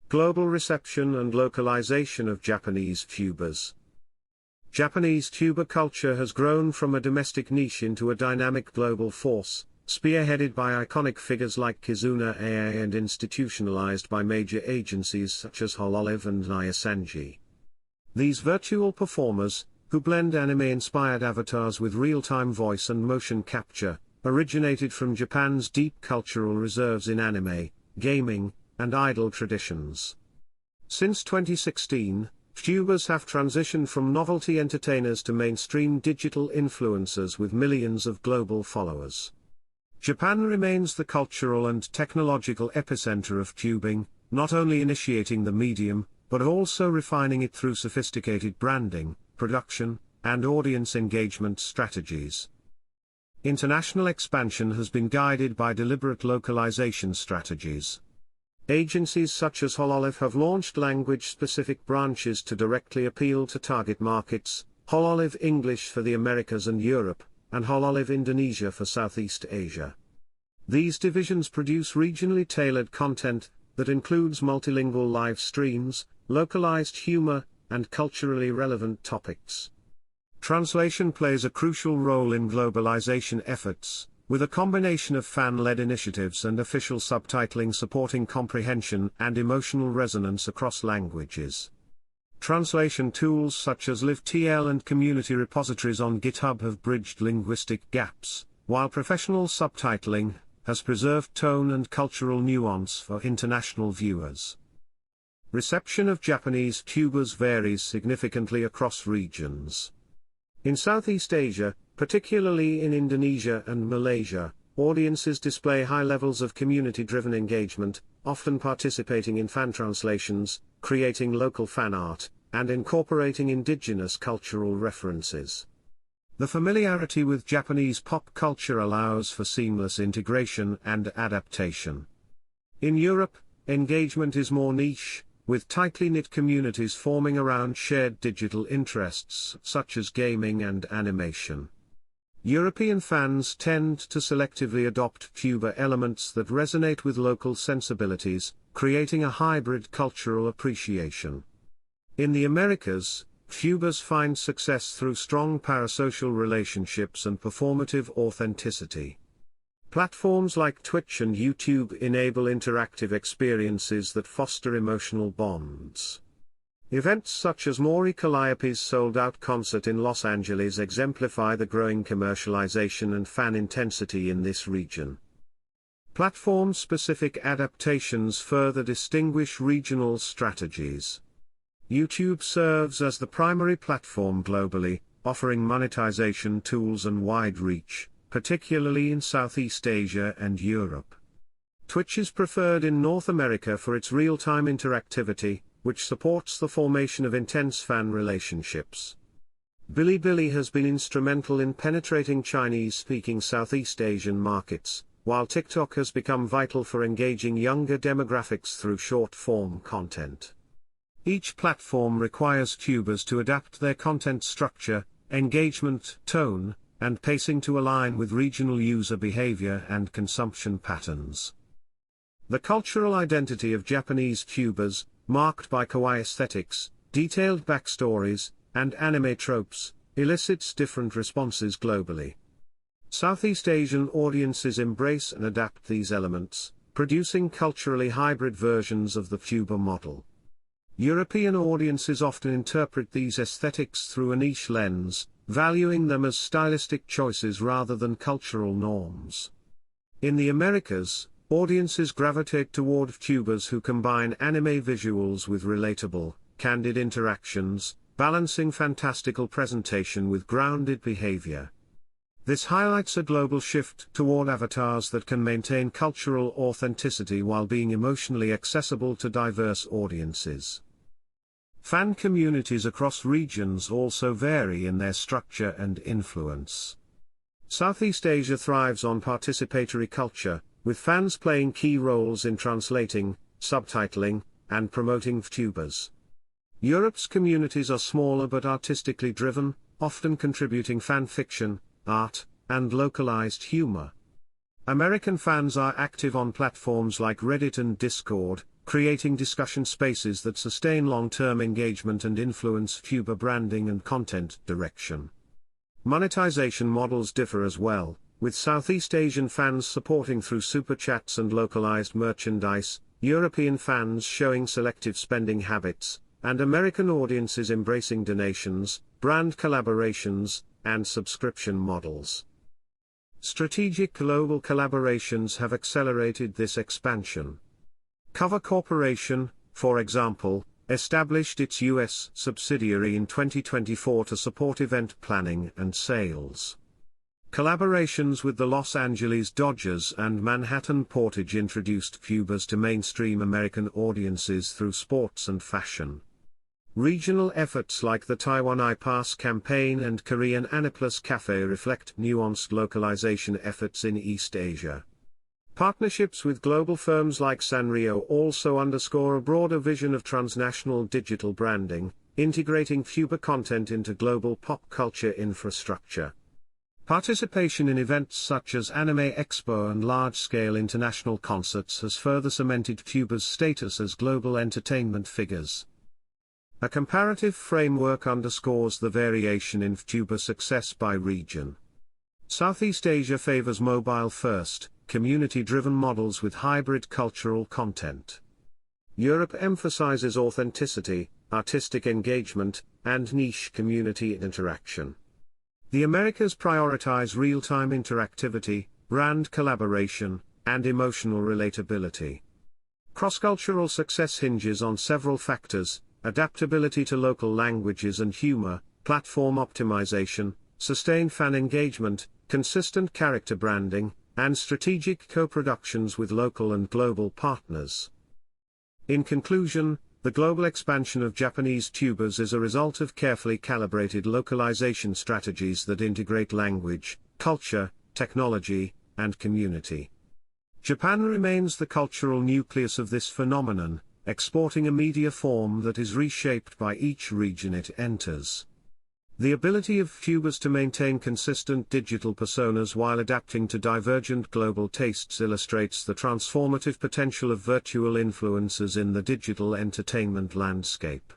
Global reception and localization of Japanese tubers. Japanese tuber culture has grown from a domestic niche into a dynamic global force, spearheaded by iconic figures like Kizuna AI and institutionalized by major agencies such as Hololive and Nijisanji. These virtual performers, who blend anime-inspired avatars with real-time voice and motion capture, originated from Japan's deep cultural reserves in anime, gaming, and idol traditions. Since 2016, VTubers have transitioned from novelty entertainers to mainstream digital influencers with millions of global followers. Japan remains the cultural and technological epicenter of VTubing, not only initiating the medium, but also refining it through sophisticated branding, production, and audience engagement strategies. International expansion has been guided by deliberate localization strategies. Agencies such as Hololive have launched language-specific branches to directly appeal to target markets, Hololive English for the Americas and Europe, and Hololive Indonesia for Southeast Asia. These divisions produce regionally tailored content that includes multilingual live streams, localized humor, and culturally relevant topics. Translation plays a crucial role in globalization efforts, with a combination of fan-led initiatives and official subtitling supporting comprehension and emotional resonance across languages. Translation tools such as LiveTL and community repositories on GitHub have bridged linguistic gaps, while professional subtitling has preserved tone and cultural nuance for international viewers. Reception of Japanese tubers varies significantly across regions. In Southeast Asia, particularly in Indonesia and Malaysia, audiences display high levels of community-driven engagement, often participating in fan translations, creating local fan art, and incorporating indigenous cultural references. The familiarity with Japanese pop culture allows for seamless integration and adaptation. In Europe, engagement is more niche, with tightly knit communities forming around shared digital interests such as gaming and animation. European fans tend to selectively adopt VTuber elements that resonate with local sensibilities, creating a hybrid cultural appreciation. In the Americas, VTubers find success through strong parasocial relationships and performative authenticity. Platforms like Twitch and YouTube enable interactive experiences that foster emotional bonds. Events such as Maury Calliope's sold-out concert in Los Angeles exemplify the growing commercialization and fan intensity in this region. Platform-specific adaptations further distinguish regional strategies. YouTube serves as the primary platform globally, offering monetization tools and wide reach, particularly in Southeast Asia and Europe. Twitch is preferred in North America for its real-time interactivity, which supports the formation of intense fan relationships. Bilibili has been instrumental in penetrating Chinese-speaking Southeast Asian markets, while TikTok has become vital for engaging younger demographics through short-form content. Each platform requires tubers to adapt their content structure, engagement, tone, and pacing to align with regional user behavior and consumption patterns. The cultural identity of Japanese tubers, marked by kawaii aesthetics, detailed backstories, and anime tropes, elicits different responses globally. Southeast Asian audiences embrace and adapt these elements, producing culturally hybrid versions of the VTuber model. European audiences often interpret these aesthetics through a niche lens, valuing them as stylistic choices rather than cultural norms. In the Americas, audiences gravitate toward VTubers who combine anime visuals with relatable, candid interactions, balancing fantastical presentation with grounded behavior. This highlights a global shift toward avatars that can maintain cultural authenticity while being emotionally accessible to diverse audiences. Fan communities across regions also vary in their structure and influence. Southeast Asia thrives on participatory culture, with fans playing key roles in translating, subtitling, and promoting VTubers. Europe's communities are smaller but artistically driven, often contributing fan fiction, art, and localized humor. American fans are active on platforms like Reddit and Discord, creating discussion spaces that sustain long-term engagement and influence VTuber branding and content direction. Monetization models differ as well, with Southeast Asian fans supporting through super chats and localized merchandise, European fans showing selective spending habits, and American audiences embracing donations, brand collaborations, and subscription models. Strategic global collaborations have accelerated this expansion. Cover Corporation, for example, established its U.S. subsidiary in 2024 to support event planning and sales. Collaborations with the Los Angeles Dodgers and Manhattan Portage introduced VTubers to mainstream American audiences through sports and fashion. Regional efforts like the Taiwan iPass campaign and Korean Aniplus Cafe reflect nuanced localization efforts in East Asia. Partnerships with global firms like Sanrio also underscore a broader vision of transnational digital branding, integrating VTuber content into global pop culture infrastructure. Participation in events such as Anime Expo and large-scale international concerts has further cemented VTubers' status as global entertainment figures. A comparative framework underscores the variation in VTuber success by region. Southeast Asia favors mobile-first, community-driven models with hybrid cultural content. Europe emphasizes authenticity, artistic engagement, and niche community interaction. The Americas prioritize real-time interactivity, brand collaboration, and emotional relatability. Cross-cultural success hinges on several factors: adaptability to local languages and humor, platform optimization, sustained fan engagement, consistent character branding, and strategic co-productions with local and global partners. In conclusion, the global expansion of Japanese VTubers is a result of carefully calibrated localization strategies that integrate language, culture, technology, and community. Japan remains the cultural nucleus of this phenomenon, exporting a media form that is reshaped by each region it enters. The ability of VTubers to maintain consistent digital personas while adapting to divergent global tastes illustrates the transformative potential of virtual influencers in the digital entertainment landscape.